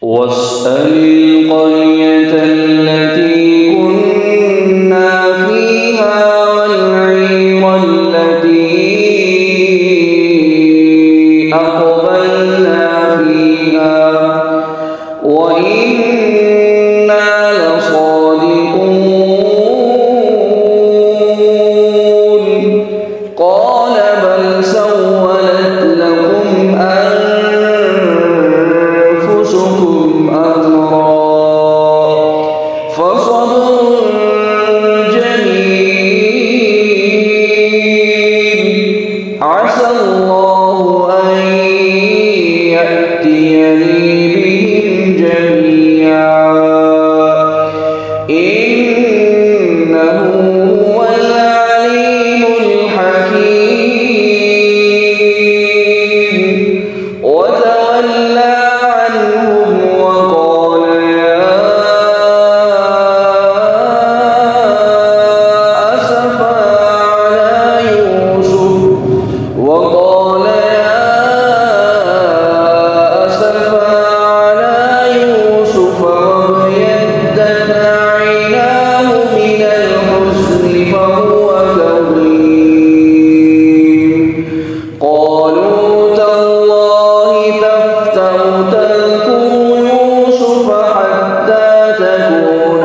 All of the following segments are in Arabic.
واسأل القرية التي كنا فيها والعير التي أقبلنا فيها وإنا لصادقون. قال بل سولت لكم أنفسكم أمرا فصبر جميل عسى الله أن يأتيني بهم جميعا إنه هو العليم الحكيم. وتولى عنهم وقال يا أسفا على يوسف وابيضت عيناه من الحزن فهو كظيم. قالوا تالله تفتأ تذكر يوسف حتى تكون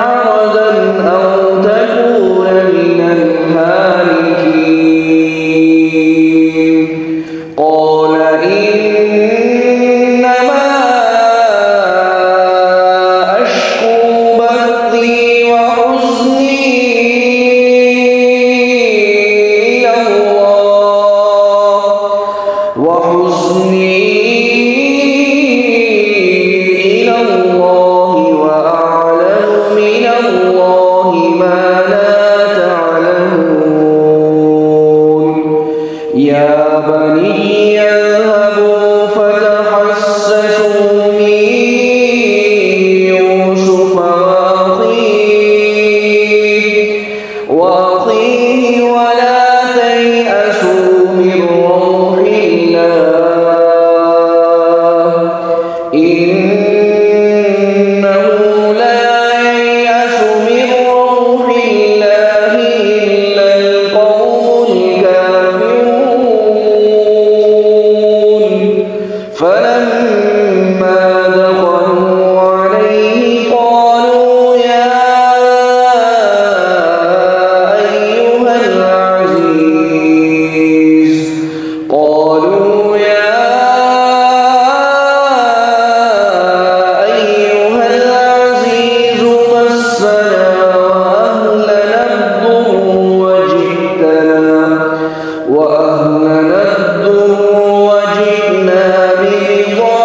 حرضا أو تكون من الهالكين. قال إنما أشكو بثي وحزني إلى الله وأعلم من الله ما لا تعلمون. يا بني اذهبوا فتحسسوا من يوسف وأخيه ولا تيأسوا من روح الله إنه لا ييأس من روح الله إلا القوم الكافرون. فلما دخلوا عليه قالوا يا أيها العزيز مسنا وأهلنا الضر وجئنا ببضاعة